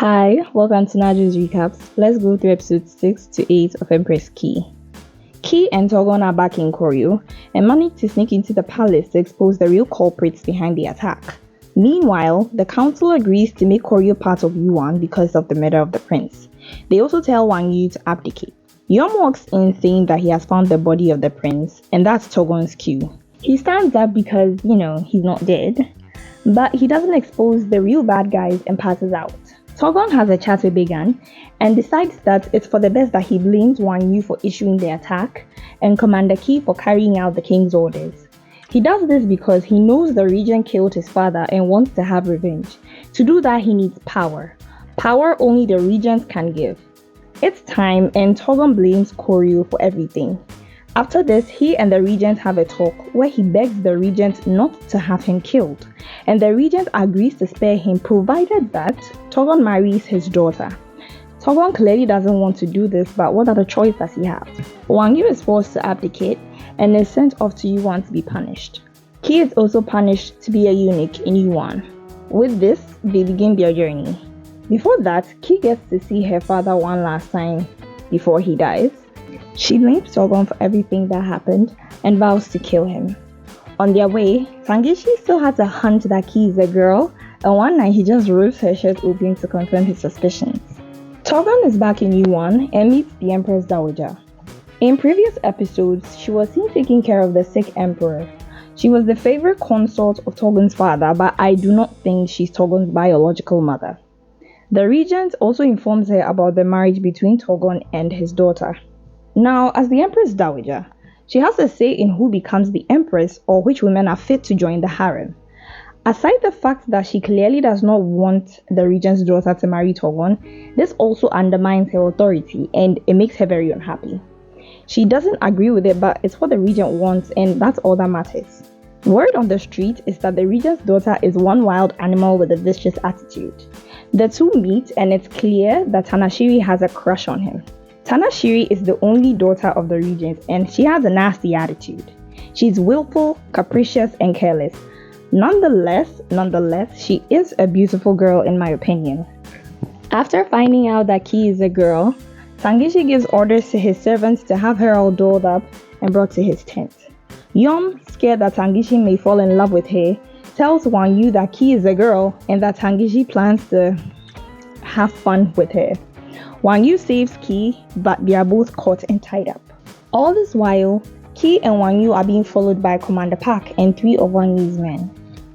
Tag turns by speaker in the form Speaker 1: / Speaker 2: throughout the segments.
Speaker 1: Hi, welcome to Naju's Recaps. Let's go through episodes 6 to 8 of Empress Key. Key and Togon are back in Koryo and manage to sneak into the palace to expose the real culprits behind the attack. Meanwhile, the council agrees to make Koryo part of Yuan because of the murder of the prince. They also tell Wang Yu to abdicate. Yuan walks in saying that he has found the body of the prince, and that's Togon's cue. He stands up because, he's not dead, but he doesn't expose the real bad guys and passes out. Togon has a chat with Began and decides that it's for the best that he blames Wang Yu for issuing the attack and Commander Key for carrying out the king's orders. He does this because he knows the regent killed his father and wants to have revenge. To do that, he needs power. Power only the regent can give. It's time, and Togon blames Koryo for everything. After this, he and the regent have a talk where he begs the regent not to have him killed, and the regent agrees to spare him provided that Togon marries his daughter. Togon clearly doesn't want to do this, but what other choice does he have? Wang Yu is forced to abdicate and is sent off to Yuan to be punished. Key is also punished to be a eunuch in Yuan. With this, they begin their journey. Before that, Key gets to see her father one last time before he dies. She blames Togon for everything that happened and vows to kill him. On their way, Tanashiri still has a hunch that Key is a girl, and one night he just rips her shirt open to confirm his suspicions. Togon is back in Yuan and meets the Empress Dowager. In previous episodes, she was seen taking care of the sick emperor. She was the favorite consort of Togon's father, but I do not think she's Togon's biological mother. The regent also informs her about the marriage between Togon and his daughter. Now, as the Empress Dowager, she has a say in who becomes the Empress or which women are fit to join the harem. Aside the fact that she clearly does not want the regent's daughter to marry Togon, this also undermines her authority and it makes her very unhappy. She doesn't agree with it, but it's what the regent wants, and that's all that matters. Word on the street is that the regent's daughter is one wild animal with a vicious attitude. The two meet and it's clear that Tanashiri has a crush on him. Tanashiri is the only daughter of the regent and she has a nasty attitude. She's willful, capricious, and careless. Nonetheless, she is a beautiful girl in my opinion. After finding out that Key is a girl, Tangishi gives orders to his servants to have her all dolled up and brought to his tent. Yom, scared that Tangishi may fall in love with her, tells Wang Yu that Key is a girl and that Tangishi plans to have fun with her. Wang Yu saves Key, but they are both caught and tied up. All this while, Key and Wang Yu are being followed by Commander Park and 3 of Wang Yu's men.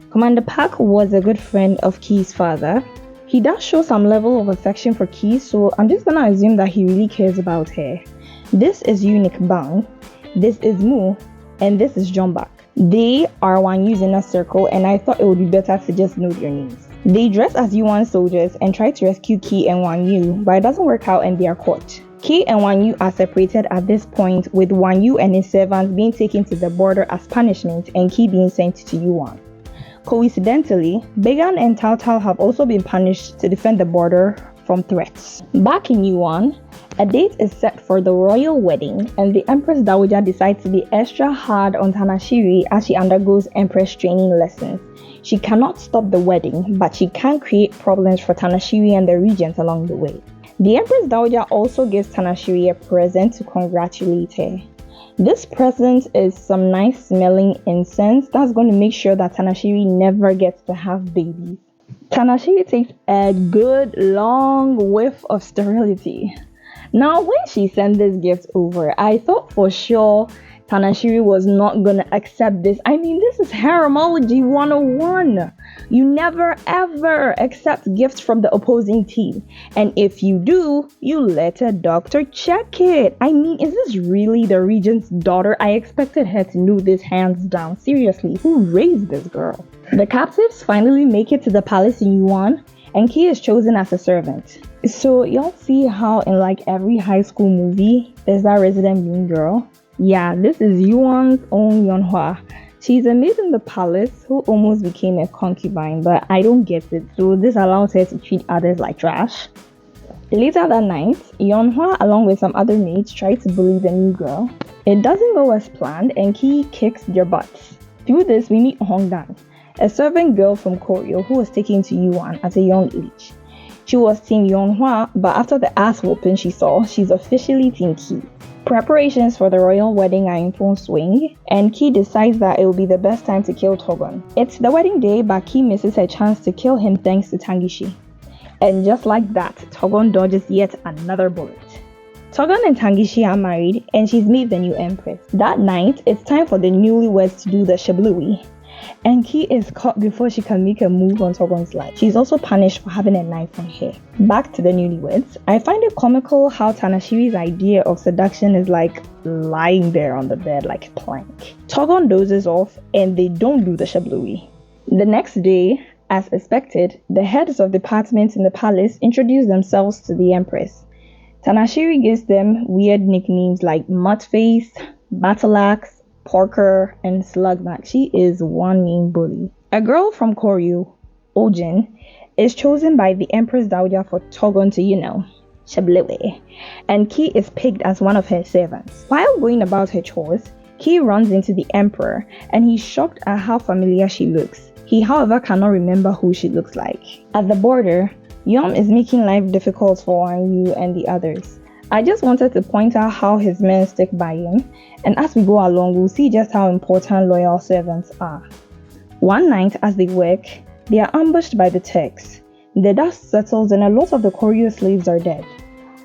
Speaker 1: Commander Park was a good friend of Key's father. He does show some level of affection for Key, so I'm just gonna assume that he really cares about her. This is Eunuch Bang, this is Mu, and this is Jombak. They are Wang Yu's inner circle, and I thought it would be better to just know their names. They dress as Yuan soldiers and try to rescue Key and Wang Yu, but it doesn't work out and they are caught. Key and Wang Yu are separated at this point, with Wang Yu and his servants being taken to the border as punishment and Key being sent to Yuan. Coincidentally, Began and Tao Tao have also been punished to defend the border from threats. Back in Yuan, a date is set for the royal wedding, and the Empress Dowager decides to be extra hard on Tanashiri as she undergoes Empress training lessons. She cannot stop the wedding, but she can create problems for Tanashiri and the regent along the way. The Empress Dowager also gives Tanashiri a present to congratulate her. This present is some nice smelling incense that's going to make sure that Tanashiri never gets to have babies. Tanashiri takes a good long whiff of sterility. Now, when she sent this gift over, I thought for sure Tanashiri was not gonna accept this. I mean, this is Haremology 101. You never ever accept gifts from the opposing team. And if you do, you let a doctor check it. I mean, is this really the regent's daughter? I expected her to know this hands down. Seriously, who raised this girl? The captives finally make it to the palace in Yuan, and Key is chosen as a servant. So y'all see how in like every high school movie, there's that resident mean girl? Yeah, this is Yuan's own Yeonhwa. She's a maid in the palace who almost became a concubine, but I don't get it, so this allows her to treat others like trash. Later that night, Yeonhwa along with some other maids try to bully the new girl. It doesn't go as planned and Key kicks their butts. Through this, we meet Hongdan, a servant girl from Koryo who was taken to Yuan at a young age. She was Team Yonghua, but after the ass whooping she saw, she's officially Team Ki. Preparations for the royal wedding are in full swing, and Ki decides that it will be the best time to kill Togon. It's the wedding day, but Ki misses her chance to kill him thanks to Tangishi. And just like that, Togon dodges yet another bullet. Togon and Tangishi are married, and she's made the new Empress. That night, it's time for the newlyweds to do the shablui. And Ki is caught before she can make a move on Togon's life. She's also punished for having a knife on her. Back to the newlyweds. I find it comical how Tanashiri's idea of seduction is like lying there on the bed like a plank. Togon dozes off and they don't do the shablui. The next day, as expected, the heads of departments in the palace introduce themselves to the Empress. Tanashiri gives them weird nicknames like Mudface, Battleaxe, Porker, and Slugback. She is one mean bully. A girl from Koryu, Ojin, is chosen by the Empress Dowager for Togon to, shablewe, and Ki is picked as one of her servants. While going about her chores, Ki runs into the Emperor, and he's shocked at how familiar she looks. He, however, cannot remember who she looks like. At the border, Yom is making life difficult for Wang Yu and the others. I just wanted to point out how his men stick by him, and as we go along, we'll see just how important loyal servants are. One night, as they work, they are ambushed by the Turks. The dust settles and a lot of the Koryu slaves are dead.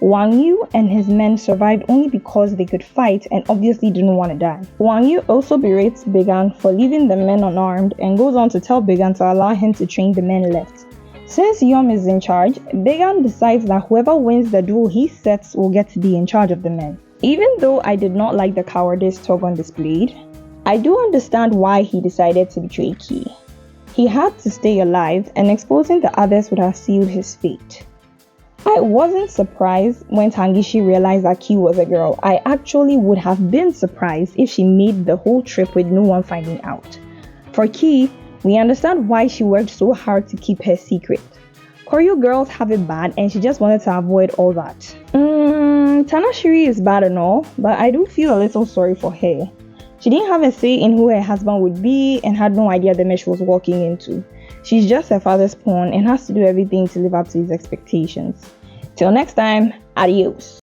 Speaker 1: Wang Yu and his men survived only because they could fight and obviously didn't want to die. Wang Yu also berates Began for leaving the men unarmed and goes on to tell Began to allow him to train the men left. Since Yom is in charge, Began decides that whoever wins the duel he sets will get to be in charge of the men. Even though I did not like the cowardice Togon displayed, I do understand why he decided to betray Ki. He had to stay alive, and exposing the others would have sealed his fate. I wasn't surprised when Tangishi realized that Ki was a girl. I actually would have been surprised if she made the whole trip with no one finding out. For Ki, we understand why she worked so hard to keep her secret. Koryu girls have it bad and she just wanted to avoid all that. Tanashiri is bad and all, but I do feel a little sorry for her. She didn't have a say in who her husband would be and had no idea the mess she was walking into. She's just her father's pawn and has to do everything to live up to his expectations. Till next time, adios.